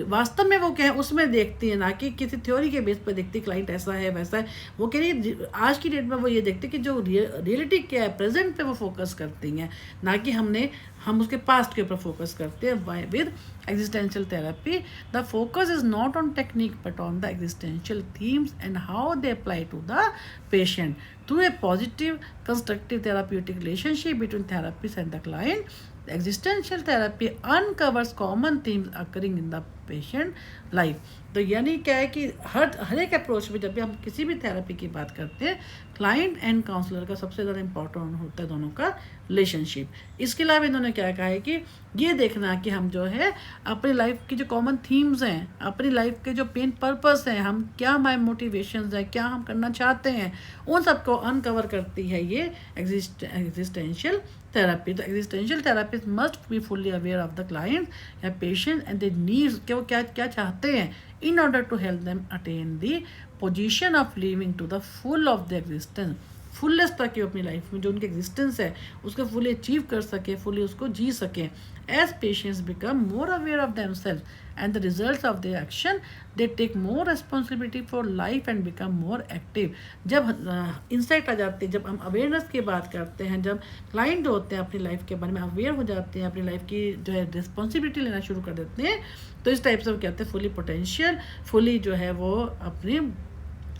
वास्तव में वो क्या है उसमें देखती है, ना कि किसी थ्योरी के बेस पर देखती क्लाइंट ऐसा है वैसा है। वो कह रही आज की डेट में वो ये देखते कि जो रियलिटी क्या है, प्रेजेंट पे वो फोकस करती हैं, ना कि हम उसके पास्ट के ऊपर फोकस करते हैं। With existential therapy the focus is not on technique but on the existential themes and how they apply to the patient. through a positive constructive therapeutic relationship between therapist and the client. The existential therapy uncovers common themes occurring in the patient life. तो यानी क्या है कि हर एक approach में जब भी हम किसी भी थेरेपी की बात करते हैं, क्लाइंट एंड काउंसलर का सबसे ज़्यादा इंपॉर्टेंट होता है दोनों का रिलेशनशिप। इसके अलावा इन्होंने क्या कहा है कि ये देखना कि हम जो है अपनी लाइफ की जो कॉमन थीम्स हैं, अपनी लाइफ के जो मेन पर्पस हैं, हम क्या हमारे मोटिवेशंस हैं, क्या हम करना चाहते हैं, उन सबको अनकवर करती है ये एग्जिस्टेंशियल थेरेपी। तो existential therapist must be fully aware of the client या पेशेंट एंड दे नीड्स, कि वो क्या क्या चाहते हैं, in order to help them attain the position of living to the full of the existence, fullest तक कि अपनी लाइफ में जो उनकी एग्जिस्टेंस है उसको फुली अचीव कर सके, फुली उसको जी सके। As patients become more aware of them self and the result of their action, they take more responsibility for life and become more active. जब इंसाइट आ जाती है, जब हम अवेयरनेस की बात करते हैं, जब क्लाइंट होते हैं अपनी लाइफ के बारे में अवेयर हो जाते हैं, अपनी लाइफ की जो है रिस्पॉन्सिबिलिटी लेना शुरू कर देते हैं, तो इस टाइप से वो कहते हैं फुली पोटेंशियल, फुली जो है वो अपनी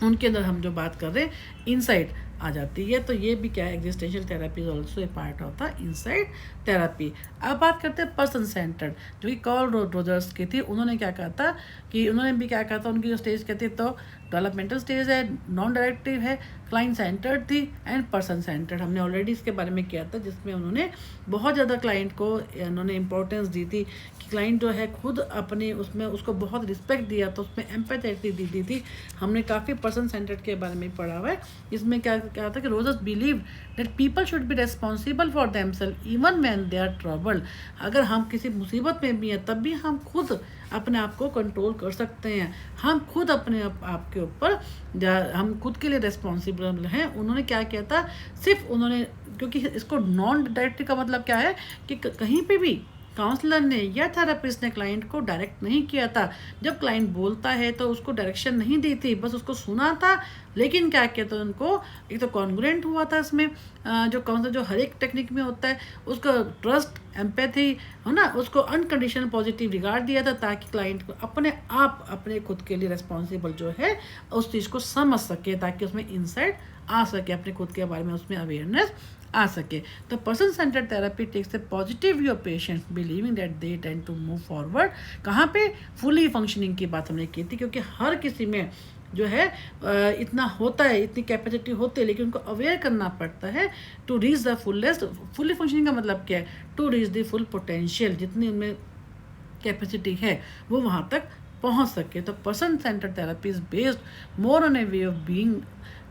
उनके अंदर हम जो बात कर रहे हैं इनसाइट आ जाती है। तो ये भी क्या है, existential therapy is also a part of the insight therapy. अब बात करते हैं पर्सन सेंटर्ड, जो कि कार्ल रोजर्स की थी। उन्होंने क्या कहा था कि उन्होंने भी क्या कहा था, उनकी जो स्टेज कहती है तो डेवलपमेंटल स्टेज है, नॉन डायरेक्टिव है, क्लाइंट सेंटर्ड थी एंड पर्सन सेंटर्ड। हमने ऑलरेडी इसके बारे में किया था, जिसमें उन्होंने बहुत ज़्यादा क्लाइंट को उन्होंने इंपॉर्टेंस दी थी कि क्लाइंट जो है खुद अपने उसमें उसको बहुत रिस्पेक्ट दिया था, उसमें एम्पैथी दी थी। हमने काफ़ी पर्सन सेंटर्ड के बारे में पढ़ा हुआ है। इसमें क्या क्या था कि Rogers believe that people should be responsible for themselves even when they are troubled. अगर हम किसी मुसीबत में भी हैं तब भी हम खुद अपने आप को कंट्रोल कर सकते हैं, हम खुद अपने आप के ऊपर हम खुद के लिए रेस्पॉन्सिबल हैं। उन्होंने क्या किया था, सिर्फ उन्होंने, क्योंकि इसको नॉन डायरेक्टिव का मतलब क्या है कि कहीं पे भी काउंसलर ने या थेरेपिस्ट ने क्लाइंट को डायरेक्ट नहीं किया था। जब क्लाइंट बोलता है तो उसको डायरेक्शन नहीं दी थी, बस उसको सुना था। लेकिन क्या किया था, उनको एक तो कॉन्ग्रुएंट हुआ था इसमें, जो काउंसलर जो हर एक टेक्निक में होता है, उसका ट्रस्ट, एम्पैथी है ना, उसको अनकंडीशनल पॉजिटिव रिगार्ड दिया था, ताकि क्लाइंट को अपने आप अपने खुद के लिए रिस्पॉन्सिबल जो है उस चीज़ को समझ सके, ताकि उसमें इंसाइट आ सके, अपने खुद के बारे में उसमें अवेयरनेस आ सके। तो person centred therapy takes a positive view of patients believing that they tend to move forward. कहाँ पे, फुली फंक्शनिंग की बात हमने की थी, क्योंकि हर किसी में जो है इतना होता है, इतनी कैपेसिटी होती है, लेकिन उनको अवेयर करना पड़ता है to reach the fullest. Fully functioning का मतलब क्या है, to reach the full potential, जितनी उनमें कैपेसिटी है वो वहाँ तक पहुँच सके। तो person centred therapy is based more on A way of being,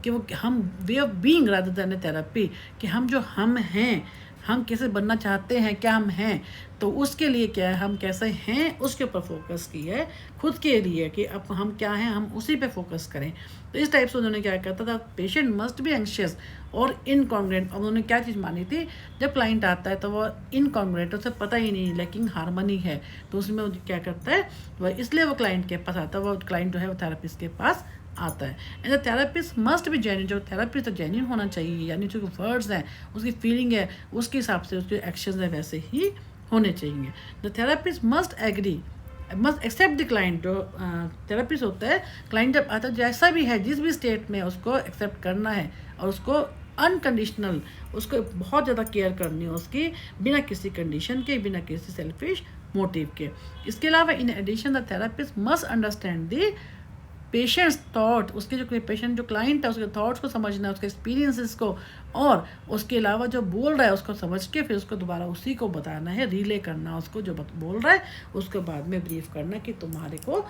कि वो हम way of being rather than a therapy, कि हम जो हम हैं, हम कैसे बनना चाहते हैं, क्या हम हैं, तो उसके लिए क्या है, हम कैसे हैं उसके ऊपर फोकस किया है, खुद के लिए कि अब हम क्या हैं, हम उसी पे फोकस करें। तो इस टाइप से उन्होंने क्या कहता था, पेशेंट मस्ट बी एंशियस और इनकॉन्ग्रुएंट। उन्होंने क्या चीज़ मानी थी, जब क्लाइंट आता है तो वो इनकॉन्ग्रुएंट, उसे पता ही नहीं लेकिन हारमोनी है, तो उसमें वो क्या करता है, वह इसलिए वो क्लाइंट के पास आता है, वो क्लाइंट जो है वो थेरेपिस्ट के पास आता है। And the therapist must be genuine, जो थेरेपिस्ट तो जेन्युइन होना चाहिए, यानी जो वर्ड्स हैं, उसकी फीलिंग है, उसके हिसाब से उसके एक्शंस है वैसे ही होने चाहिए। The therapist must agree, must accept the client. जो थेरेपिस्ट होता है, क्लाइंट जब आता है जैसा भी है, जिस भी स्टेट में, उसको एक्सेप्ट करना है और उसको अनकंडीशनल, उसको बहुत ज़्यादा केयर करनी है उसकी, बिना किसी कंडीशन के, बिना किसी सेल्फिश मोटिव के। इसके अलावा in addition the therapist must understand the patients thought, उसके जो पेशेंट जो क्लाइंट है उसके थॉट्स को समझना है, उसके एक्सपीरियंसेस को, और उसके अलावा जो बोल रहा है उसको समझ के फिर उसको दोबारा उसी को बताना है, रिले करना उसको जो बोल रहा है, उसके बाद में ब्रीफ करना कि तुम्हारे को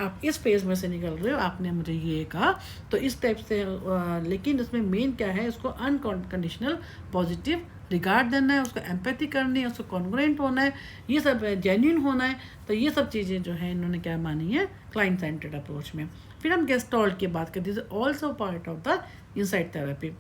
आप इस फेज में से निकल रहे हो, आपने मुझे ये कहा, तो इस टाइप से। लेकिन इसमें मेन क्या है, उसको अनकंडीशनल पॉजिटिव रिगार्ड देना है, उसको एम्पैथी करनी है, उसको कॉन्ग्रुएंट होना है, ये सब जेन्युइन होना है। तो ये सब चीज़ें जो है इन्होंने क्या मानी है क्लाइंट सेंटर्ड अप्रोच में। फिर हम गेस्टॉल्ट की बात करते हैं, also part of the insight therapy.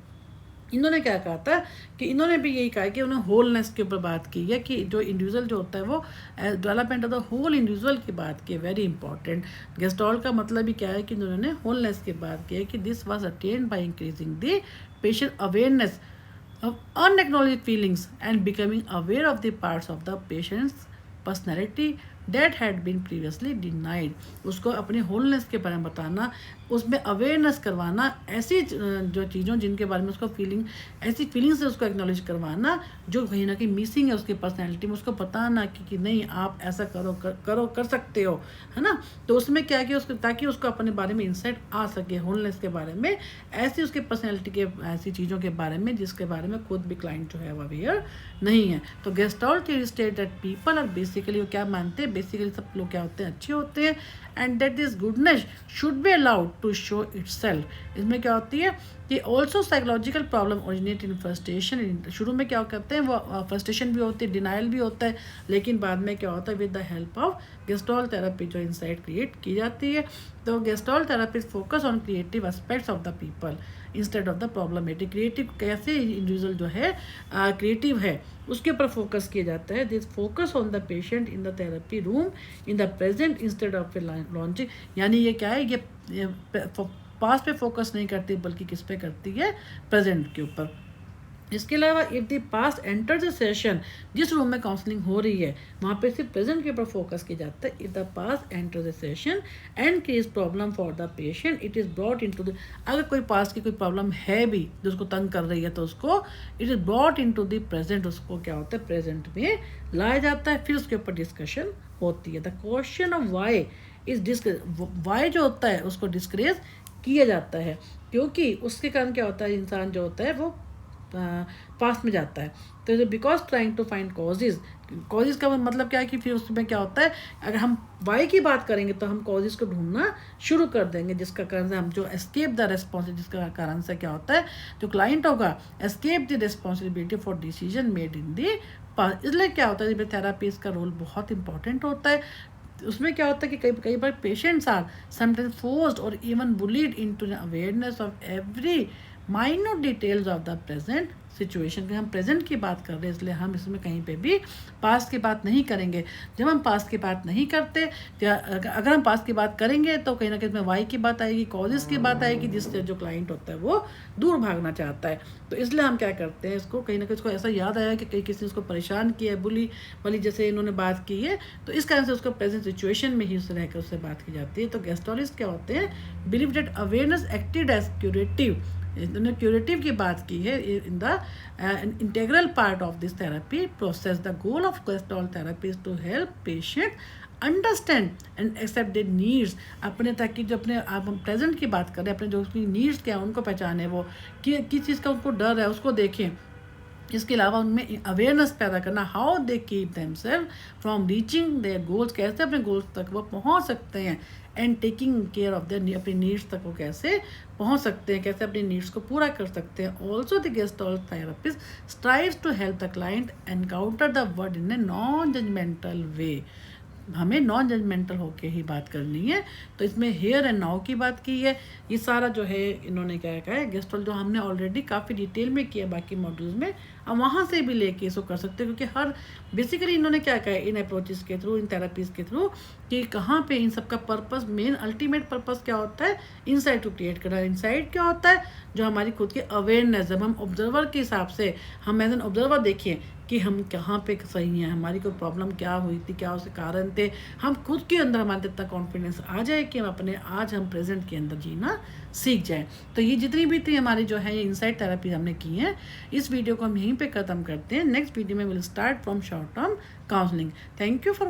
इन्होंने क्या कहा था कि इन्होंने भी यही कहा कि उन्होंने होलनेस के ऊपर बात की है, कि जो इंडिविजुअल जो होता है वो development of the whole individual की बात की है, वेरी इंपॉर्टेंट। गेस्टॉल्ट का मतलब भी क्या है कि इन्होंने होलनेस की बात की है कि this was attend by increasing the patient awareness of unacknowledged feelings and becoming aware of the parts of the patient's personality that had been previously denied। उसको अपने होलनेस के बारे में बताना, उसमें अवेयरनेस करवाना, ऐसी जो चीज़ों जिनके बारे में उसको फीलिंग, ऐसी फीलिंग से उसको एक्नॉलेज करवाना जो कहीं ना कहीं मिसिंग है उसकी पर्सनैलिटी में, उसको बताना कि नहीं आप ऐसा कर सकते हो, है ना। तो उसमें क्या कि उसको, ताकि उसको अपने बारे में इंसाइट आ सके होलनेस के बारे में, ऐसी उसके पर्सनैलिटी के ऐसी चीज़ों के बारे में जिसके बारे में खुद भी क्लाइंट जो है वो अवेयर नहीं है। तो gestalt theory state that people are basically, वो क्या मानते हैं, बेसिकली सब लोग क्या होते हैं, अच्छे होते हैं, and that this goodness should be allowed to show itself. इसमें क्या होती है कि also psychological problem originate in frustration. शुरू में क्या करते हैं वो फ्रस्ट्रेशन भी होती है, डिनाइल भी होता है, लेकिन बाद में क्या होता है with the help of gestalt therapy जो इंसाइट क्रिएट की जाती है। तो gestalt therapist focus on creative aspects of the people instead of the problematic. Creative कैसे इंडिविजुअल जो है क्रिएटिव है उसके ऊपर फोकस किया जाता है। This focus on the patient in the therapy room in the present instead of launching. यानी ये क्या है, ये पास्ट पे फोकस नहीं करती बल्कि किस पे करती है, प्रेजेंट के ऊपर। इसके अलावा if the past enter the session, जिस रूम में काउंसलिंग हो रही है वहाँ पे सिर्फ प्रेजेंट के ऊपर फोकस किया जाता है। If the past enter the session and creates problem for the patient, it is brought into the, अगर कोई पास्ट की कोई प्रॉब्लम है भी जो उसको तंग कर रही है तो उसको it is brought into the present, उसको क्या होता है प्रेजेंट में लाया जाता है, फिर उसके ऊपर डिस्कशन होती है। The question of why is why जो होता है उसको डिस्करेज किया जाता है, क्योंकि उसके कारण क्या होता है, इंसान जो होता है वो पास्ट में जाता है। तो because trying to find causes का मतलब क्या है कि फिर उसमें क्या होता है, अगर हम वाई की बात करेंगे तो हम कॉजेज को ढूंढना शुरू कर देंगे, जिसका कारण से हम जो एस्केप द रेस्पॉन्सिबिलिटी, जिसका कारण से क्या होता है जो क्लाइंट होगा escape the responsibility for decision made in the past. इसलिए क्या होता है थेरापीज का रोल बहुत इंपॉर्टेंट होता है। उसमें क्या होता है कि कई बार पेशेंट्स आर समटाइम्स फोर्स्ड और even bullied into awareness of every minute details of the present situation. हम प्रेजेंट की बात कर रहे हैं इसलिए हम इसमें कहीं पे भी पास्ट की बात नहीं करेंगे। जब हम पास्ट की बात नहीं करते, अगर हम पास्ट की बात करेंगे तो कहीं ना कहीं इसमें वाई की बात आएगी, कॉजेस की बात आएगी, जिससे जो क्लाइंट होता है वो दूर भागना चाहता है। तो इसलिए हम क्या करते हैं, इसको कहीं ना कहीं इसको ऐसा याद आया कि कहीं किसी ने उसको परेशान किया है, बुली वाली जैसे इन्होंने बात की है, तो इस कारण से उसको प्रेजेंट सिचुएशन में ही उससे रहकर उससे बात की जाती है। तो गेस्टोलॉजिस्ट क्या होते हैं, believe that awareness acted as curative, इन्होंने क्यूरेटिव की बात की है in the integral part of this therapy process. The goal of gestalt therapy is to help patient understand and accept their needs, अपने ताकि जो अपने आप हम प्रेजेंट की बात करें, अपने जो उसकी नीड्स क्या है उनको पहचाने, वो किस चीज़ का उनको डर है उसको देखें। इसके अलावा उनमें अवेयरनेस पैदा करना, how they keep themselves from reaching their goals, कैसे अपने गोल्स तक वो पहुंच सकते हैं, and taking care of their, अपनी नीड्स तक वो कैसे पहुंच सकते हैं, कैसे अपनी नीड्स को पूरा कर सकते हैं। Also the Gestalt therapist strives to help the client encounter the word in a non judgmental way. हमें नॉन जजमेंटल होके ही बात करनी है। तो इसमें हेयर एंड नाउ की बात की है, ये सारा जो है इन्होंने क्या कहा है गेस्टॉल्ट, जो हमने ऑलरेडी काफ़ी डिटेल में किया बाकी मॉड्यूल्स में, अब वहाँ से भी लेके इसको कर सकते हैं, क्योंकि हर बेसिकली इन्होंने क्या कहा है इन अप्रोचेस के थ्रू, इन थेरेपीज़ के थ्रू, कि कहाँ पे इन सब का पर्पस, मेन अल्टीमेट पर्पस क्या होता है, इंसाइट टू क्रिएट करना। इंसाइट क्या होता है, जो हमारी खुद की अवेयरनेस, जब हम ऑब्जर्वर के हिसाब से, हम एज एन ऑब्जर्वर देखिए कि हम कहाँ पे सही हैं, हमारी कोई प्रॉब्लम क्या हुई थी, क्या उसके कारण थे, हम खुद के अंदर हमारे इतना कॉन्फिडेंस आ जाए कि हम अपने आज हम प्रेजेंट के अंदर जीना सीख जाएं। तो ये जितनी भी थी हमारी जो है ये इंसाइट थेरेपी हमने की है, इस वीडियो को हम यहीं पे ख़त्म करते हैं। नेक्स्ट वीडियो में will start from short term counselling. Thank you for